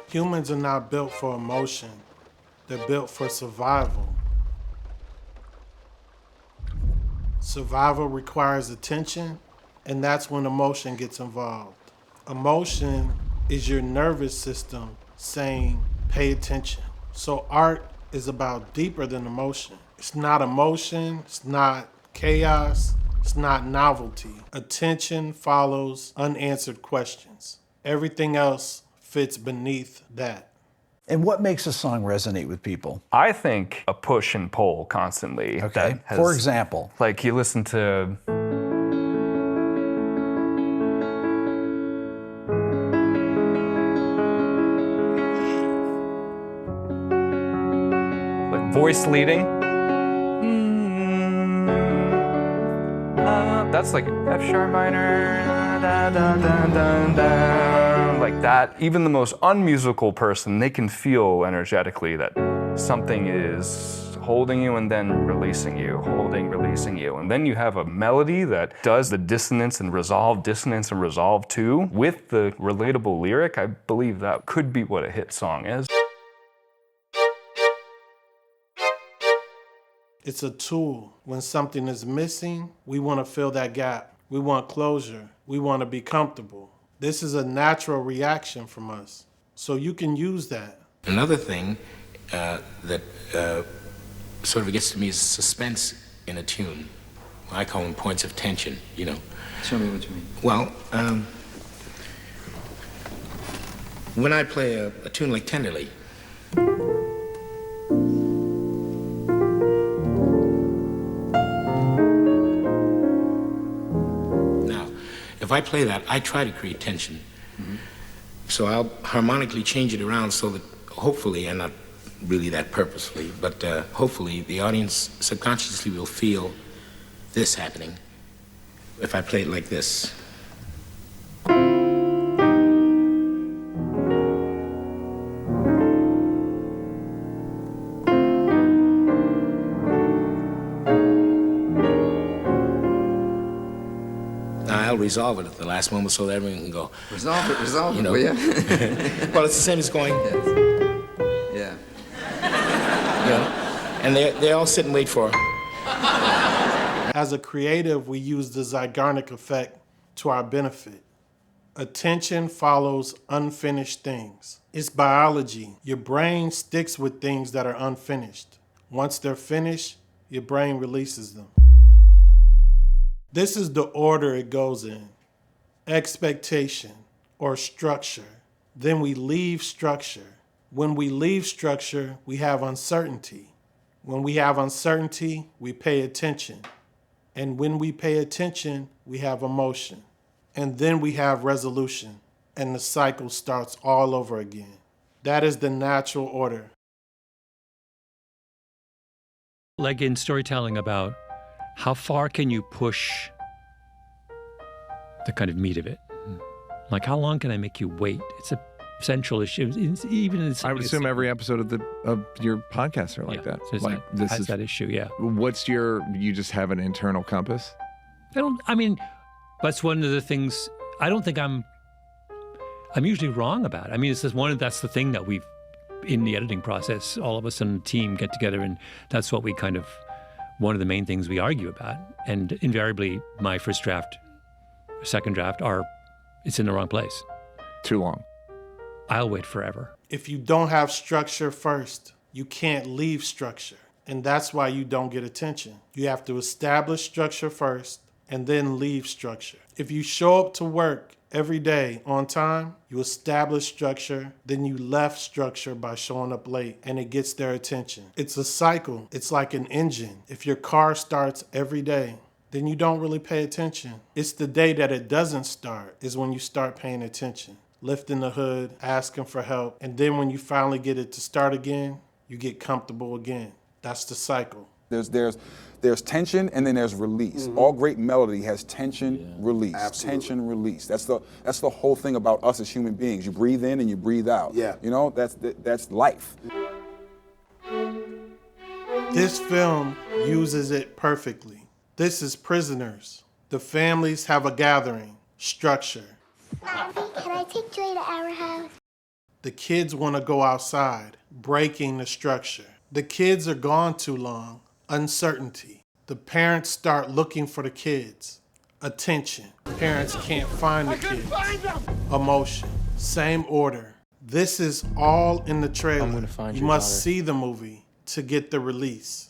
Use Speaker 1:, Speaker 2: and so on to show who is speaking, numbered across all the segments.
Speaker 1: Humans are not built for emotion. They're built for survival. Survival requires attention, and that's when emotion gets involved. Emotion is your nervous system saying, pay attention. So art is about deeper than emotion. It's not emotion, it's not chaos, it's not novelty. Attention follows unanswered questions. Everything else fits beneath that.
Speaker 2: And what makes a song resonate with people?
Speaker 3: I think a push and pull constantly.
Speaker 2: Okay. For example?
Speaker 3: Like you listen to like voice leading. That's like F sharp minor, da, da, da, da, da, like that. Even the most unmusical person, they can feel energetically that something is holding you and then releasing you, holding, releasing you. And then you have a melody that does the dissonance and resolve too. With the relatable lyric, I believe that could be what a hit song is.
Speaker 1: It's a tool. When something is missing, we want to fill that gap. We want closure. We want to be comfortable. This is a natural reaction from us. So you can use that.
Speaker 4: Another thing that sort of gets to me is suspense in a tune. I call them points of tension, you know.
Speaker 5: Show me what you mean.
Speaker 4: Well, when I play a tune like Tenderly, if I play that, I try to create tension. Mm-hmm. So I'll harmonically change it around so that hopefully, and not really that purposefully, but hopefully the audience subconsciously will feel this happening if I play it like this. Resolve it at the last moment so that everyone can go.
Speaker 5: Resolve it,
Speaker 4: you know.
Speaker 5: Will you?
Speaker 4: Well, it's the same as going.
Speaker 5: Yes.
Speaker 4: Yeah. You know, and they all sit and wait for.
Speaker 1: As a creative, we use the Zeigarnik Effect to our benefit. Attention follows unfinished things. It's biology. Your brain sticks with things that are unfinished. Once they're finished, your brain releases them. This is the order it goes in. Expectation or structure. Then we leave structure. When we leave structure, we have uncertainty. When we have uncertainty, we pay attention. And when we pay attention, we have emotion. And then we have resolution. And the cycle starts all over again. That is the natural order.
Speaker 6: Like in storytelling about how far can you push the kind of meat of it? Like, how long can I make you wait? It's a central issue.
Speaker 7: I would assume every episode of your podcast are like that.
Speaker 6: So
Speaker 7: like
Speaker 6: this is that issue, yeah.
Speaker 7: What's you just have an internal compass?
Speaker 6: That's one of the things, I don't think I'm usually wrong about. I mean, that's the thing that we've, in the editing process, all of us on the team get together, and that's what we kind of, one of the main things we argue about. And invariably, my first draft, second draft it's in the wrong place.
Speaker 7: Too long.
Speaker 6: I'll wait forever.
Speaker 1: If you don't have structure first, you can't leave structure. And that's why you don't get attention. You have to establish structure first and then leave structure. If you show up to work every day on time, you establish structure, then you left structure by showing up late, and it gets their attention. It's a cycle. It's like an engine. If your car starts every day, then you don't really pay attention. It's the day that it doesn't start is when you start paying attention, lifting the hood, asking for help, and then when you finally get it to start again, you get comfortable again. That's the cycle.
Speaker 8: There's tension and then there's release. Mm-hmm. All great melody has tension, release. Absolutely. Tension, release. That's the whole thing about us as human beings. You breathe in and you breathe out.
Speaker 9: Yeah.
Speaker 8: You know, that's life.
Speaker 1: This film uses it perfectly. This is Prisoners. The families have a gathering, structure.
Speaker 10: Pappy, can I take Joy to our house?
Speaker 1: The kids want to go outside, breaking the structure. The kids are gone too long, uncertainty. The parents start looking for the kids, attention. Parents can't find the kids, emotion, same order. This is all in the trailer.
Speaker 9: I'm gonna find
Speaker 1: you
Speaker 9: your
Speaker 1: must
Speaker 9: daughter.
Speaker 1: see the movie to get the release.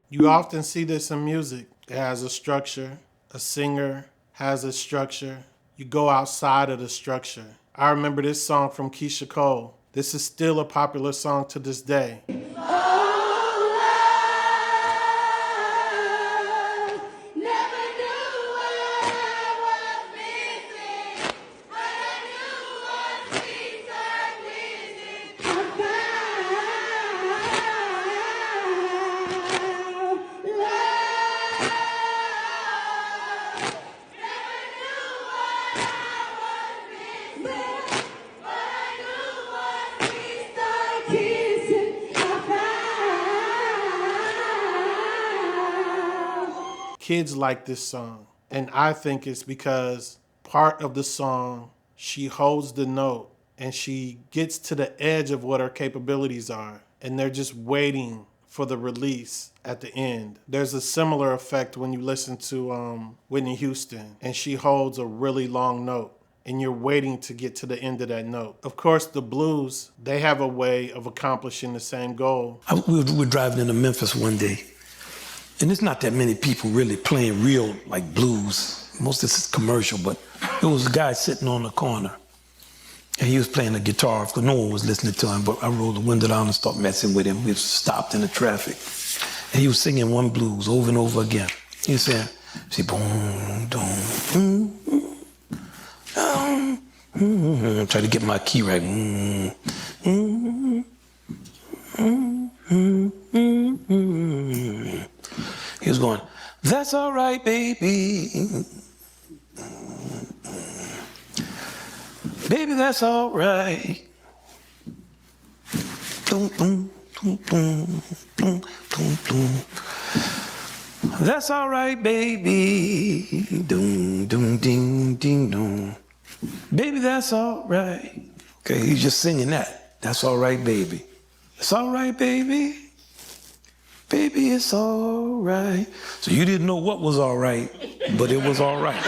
Speaker 1: You often see this in music. It has a structure. A singer has a structure. You go outside of the structure. I remember this song from Keyshia Cole. This is still a popular song to this day. Kids like this song, and I think it's because part of the song, she holds the note and she gets to the edge of what her capabilities are, and they're just waiting for the release at the end. There's a similar effect when you listen to Whitney Houston, and she holds a really long note, and you're waiting to get to the end of that note. Of course, the blues, they have a way of accomplishing the same goal.
Speaker 10: We were driving into Memphis one day, and there's not that many people really playing real, like, blues. Most of this is commercial, but there was a guy sitting on the corner, and he was playing the guitar because no one was listening to him, but I rolled the window down and started messing with him. We stopped in the traffic, and he was singing one blues over and over again. He was saying, boom, boom, try to get my key right. He was going, that's all right, baby. Baby, that's all right. Boom, boom, boom, boom, boom, boom, boom. That's all right, baby. Doom, doom, ding, ding, doom. Baby, that's all right. Okay, he's just singing that. That's all right, baby. It's all right, baby. Baby, it's all right. So you didn't know what was all right, but it was all right.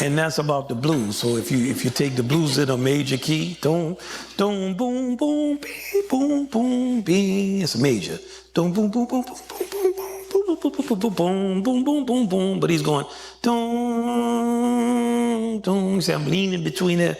Speaker 10: And that's about the blues. So if you take the blues in a major key, boom, boom, boom, boom, boom, boom, boom, it's a major. Boom, boom, boom, boom, boom, boom, boom, boom, boom, boom, boom, boom, boom, boom. But he's going, boom, boom. See, I'm leaning between it.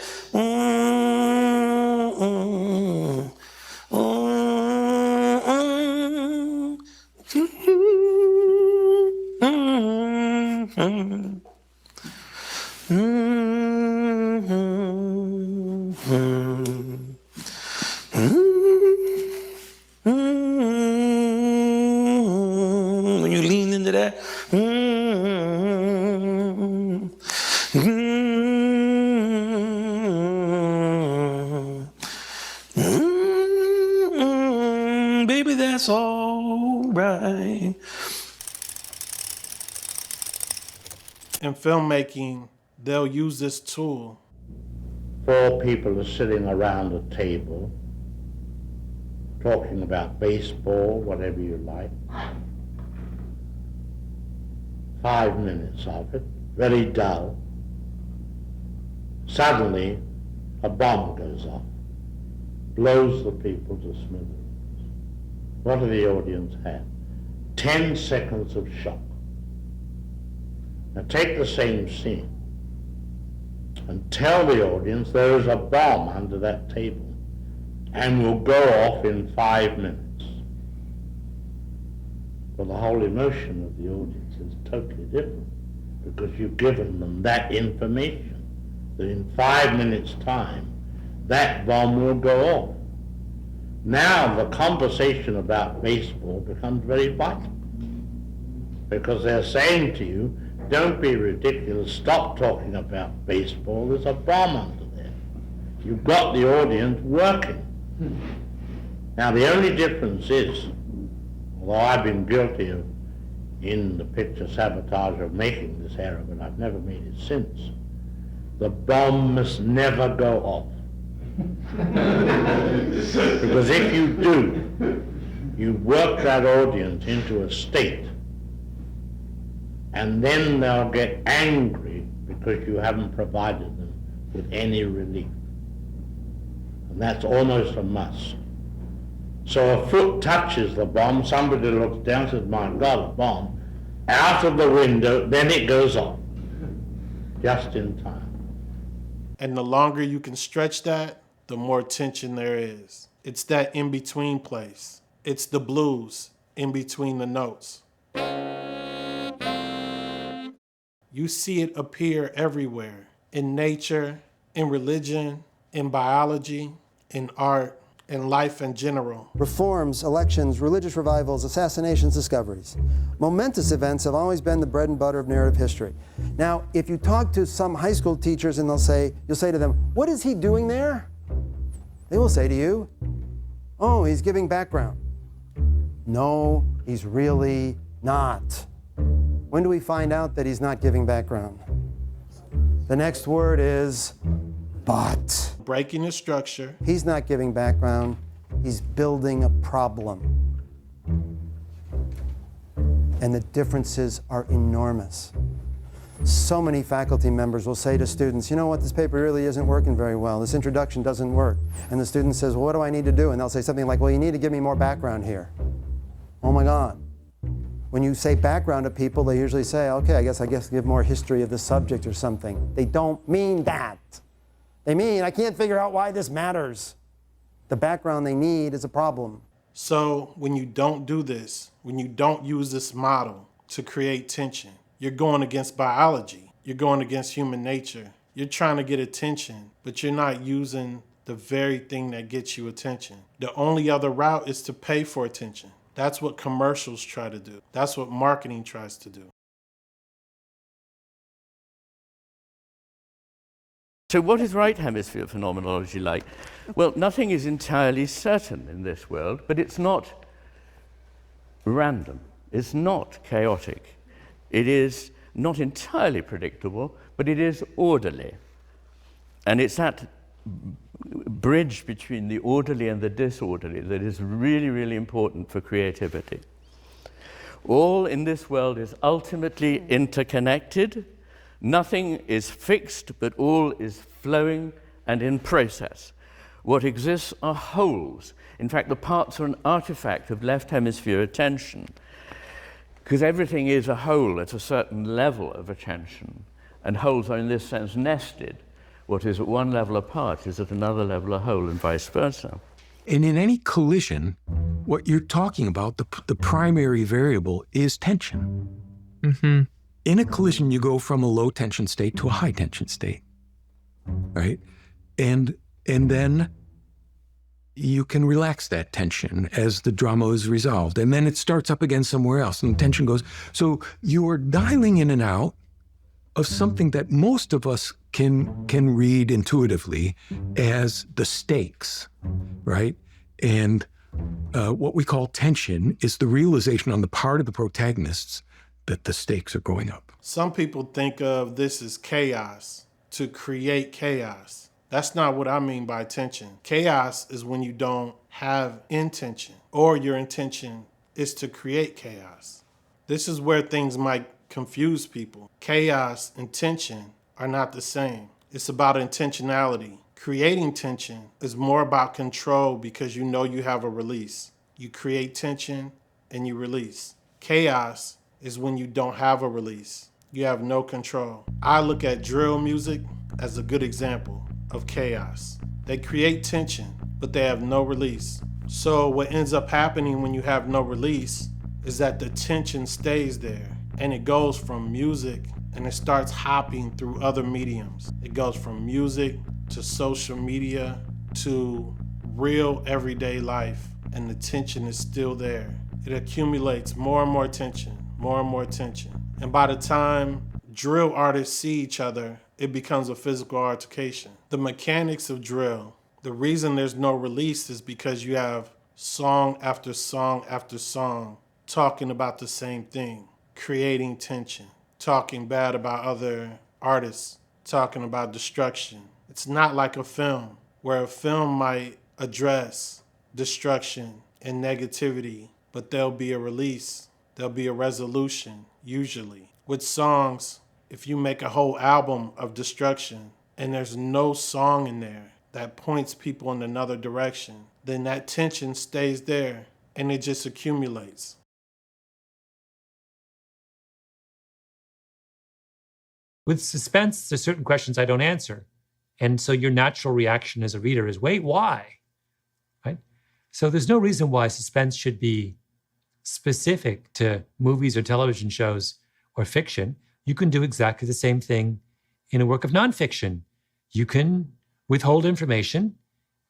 Speaker 10: When you lean into that, baby, that's all right.
Speaker 1: In filmmaking, they'll use this tool.
Speaker 11: 4 people are sitting around a table talking about baseball, whatever you like. 5 minutes of it, very dull. Suddenly, a bomb goes off, blows the people to smithereens. What do the audience have? 10 seconds of shock. Now take the same scene and tell the audience there is a bomb under that table and will go off in 5 minutes. Well, the whole emotion of the audience is totally different because you've given them that information that in 5 minutes' time that bomb will go off. Now the conversation about baseball becomes very vital because they're saying to you, don't be ridiculous, stop talking about baseball, there's a bomb under there. You've got the audience working. Now the only difference is, although I've been guilty of in the picture sabotage of making this error, but I've never made it since. The bomb must never go off. Because if you do, you work that audience into a state, and then they'll get angry because you haven't provided them with any relief. And that's almost a must. So a foot touches the bomb, somebody looks down and says, my God, a bomb, out of the window, then it goes off, just in time.
Speaker 1: And the longer you can stretch that, the more tension there is. It's that in-between place. It's the blues in between the notes. You see it appear everywhere, in nature, in religion, in biology, in art, in life in general.
Speaker 9: Reforms, elections, religious revivals, assassinations, discoveries. Momentous events have always been the bread and butter of narrative history. Now, if you talk to some high school teachers and you'll say to them, what is he doing there? They will say to you, oh, he's giving background. No, he's really not. When do we find out that he's not giving background? The next word is but.
Speaker 1: Breaking the structure.
Speaker 9: He's not giving background, he's building a problem. And the differences are enormous. So many faculty members will say to students, you know what, this paper really isn't working very well. This introduction doesn't work. And the student says, well, what do I need to do? And they'll say something like, well, you need to give me more background here. Oh my God. When you say background to people, they usually say, okay, I guess give more history of the subject or something. They don't mean that. They mean, I can't figure out why this matters. The background they need is a problem.
Speaker 1: So when you don't do this, when you don't use this model to create tension, you're going against biology. You're going against human nature. You're trying to get attention, but you're not using the very thing that gets you attention. The only other route is to pay for attention. That's what commercials try to do. That's what marketing tries to do.
Speaker 12: So what is right hemisphere phenomenology like? Well, nothing is entirely certain in this world, but it's not random. It's not chaotic. It is not entirely predictable, but it is orderly. And it's that bridge between the orderly and the disorderly that is really, really important for creativity. All in this world is ultimately interconnected. Nothing is fixed, but all is flowing and in process. What exists are wholes. In fact, the parts are an artifact of left hemisphere attention, because everything is a whole at a certain level of attention, and wholes are in this sense nested. What is at one level apart is at another level a whole, and vice versa.
Speaker 10: And in any collision, what you're talking about, the primary variable is tension. Mm-hmm. In a collision, you go from a low tension state to a high tension state, right? And then you can relax that tension as the drama is resolved. And then it starts up again somewhere else and the tension goes. So you are dialing in and out of something that most of us can read intuitively as the stakes, right? And what we call tension is the realization on the part of the protagonists that the stakes are going up.
Speaker 1: Some people think of this as chaos, to create chaos. That's not what I mean by tension. Chaos is when you don't have intention, or your intention is to create chaos. This is where things might confuse people. Chaos and tension are not the same. It's about intentionality. Creating tension is more about control because you know you have a release. You create tension and you release. Chaos is when you don't have a release. You have no control. I look at drill music as a good example of chaos. They create tension, but they have no release. So what ends up happening when you have no release is that the tension stays there, and it goes from music and it starts hopping through other mediums. It goes from music to social media to real everyday life, and the tension is still there. It accumulates more and more tension, more and more tension. And by the time drill artists see each other, it becomes a physical altercation. The mechanics of drill, the reason there's no release is because you have song after song after song talking about the same thing. creating tension, talking bad about other artists, talking about destruction. It's not like a film, where a film might address destruction and negativity, but there'll be a release, there'll be a resolution, usually. With songs, if you make a whole album of destruction and there's no song in there that points people in another direction, then that tension stays there and it just accumulates.
Speaker 13: With suspense, there's certain questions I don't answer. And so your natural reaction as a reader is, wait, why? Right? So there's no reason why suspense should be specific to movies or television shows or fiction. You can do exactly the same thing in a work of nonfiction. You can withhold information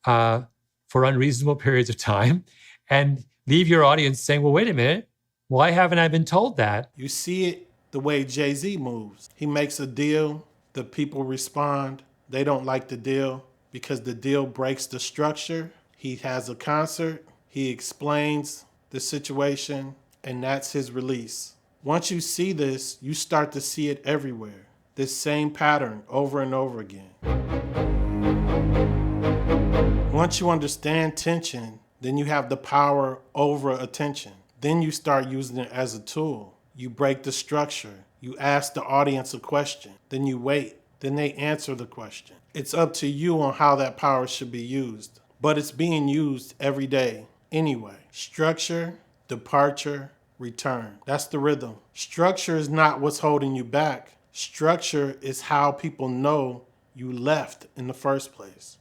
Speaker 13: for unreasonable periods of time and leave your audience saying, well, wait a minute, why haven't I been told that?
Speaker 1: You see it the way Jay-Z moves. He makes a deal, the people respond. They don't like the deal because the deal breaks the structure. He has a concert, he explains the situation, and that's his release. Once you see this, you start to see it everywhere. This same pattern over and over again. Once you understand tension, then you have the power over attention. Then you start using it as a tool. You break the structure. You ask the audience a question. Then you wait. Then they answer the question. It's up to you on how that power should be used. But it's being used every day anyway. Structure, departure, return. That's the rhythm. Structure is not what's holding you back. Structure is how people know you left in the first place.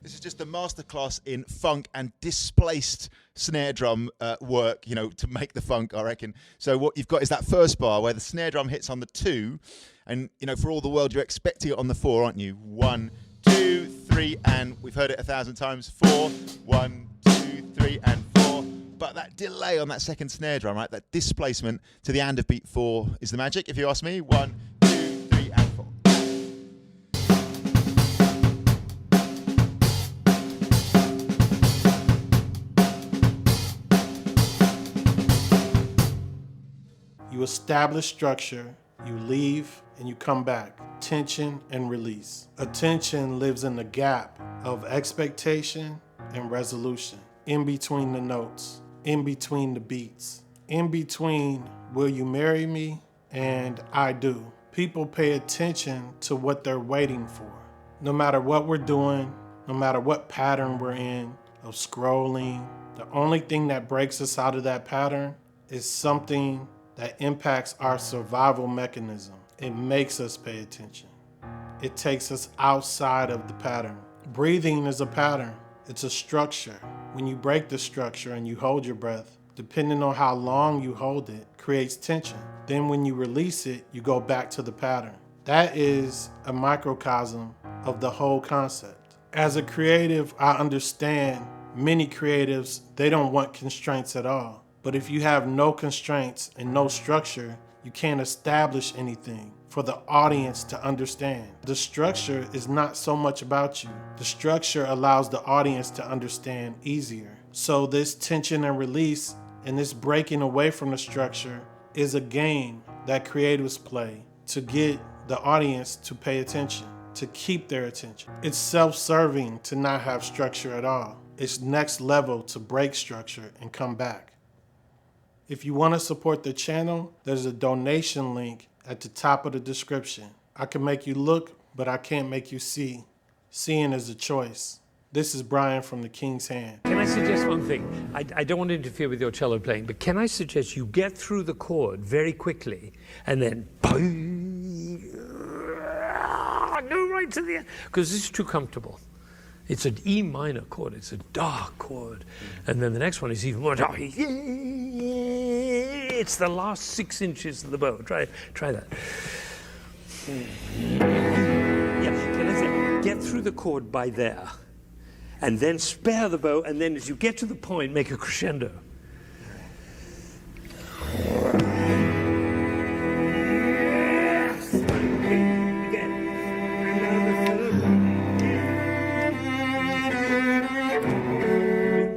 Speaker 14: This is just a masterclass in funk and displaced snare drum work, you know, to make the funk, I reckon. So what you've got is that first bar where the snare drum hits on the 2, and, you know, for all the world, you're expecting it on the 4, aren't you? 1, 2, 3, and we've heard it 1,000 times. 4, 1, 2, 3, and 4. But that delay on that second snare drum, right, that displacement to the end of beat 4 is the magic, if you ask me. 1, 2, 3, and 4.
Speaker 1: You establish structure, you leave, and you come back. Tension and release. Attention lives in the gap of expectation and resolution. In between the notes, in between the beats, in between will you marry me and I do. People pay attention to what they're waiting for. No matter what we're doing, no matter what pattern we're in of scrolling, the only thing that breaks us out of that pattern is something that impacts our survival mechanism. It makes us pay attention. It takes us outside of the pattern. Breathing is a pattern. It's a structure. When you break the structure and you hold your breath, depending on how long you hold it, creates tension. Then when you release it, you go back to the pattern. That is a microcosm of the whole concept. As a creative, I understand many creatives, they don't want constraints at all. But if you have no constraints and no structure, you can't establish anything for the audience to understand. The structure is not so much about you. The structure allows the audience to understand easier. So this tension and release and this breaking away from the structure is a game that creatives play to get the audience to pay attention, to keep their attention. It's self-serving to not have structure at all. It's next level to break structure and come back. If you want to support the channel, there's a donation link at the top of the description. I can make you look, but I can't make you see. Seeing is a choice. This is Brian from The King's Hand.
Speaker 6: Can I suggest one thing? I don't want to interfere with your cello playing, but can I suggest you get through the chord very quickly and then go right to the end, because this is too comfortable. It's an E minor chord, it's a dark chord. And then the next one is even more dark. It's the last 6 inches of the bow. Try that. Yeah, can I say, get through the chord by there, and then spare the bow, and then as you get to the point, make a crescendo.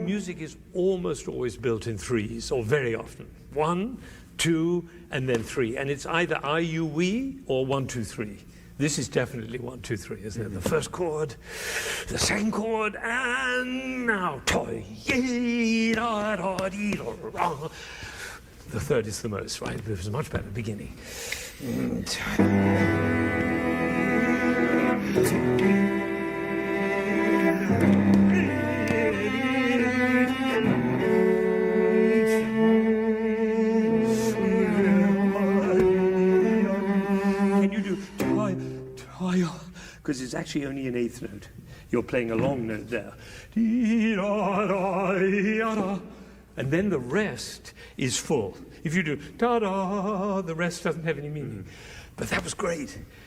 Speaker 6: Music is
Speaker 13: almost always built in threes, or very often. 1, 2, and then 3. And it's either I, you, we, or 1, 2, 3. This is definitely 1, 2, 3, isn't it? The first chord, the second chord, and now toy. The third is the most, right? It was a much better beginning. Because it's actually only an eighth note. You're playing a long note there. And then the rest is full. If you do da-da, the rest doesn't have any meaning. But that was great.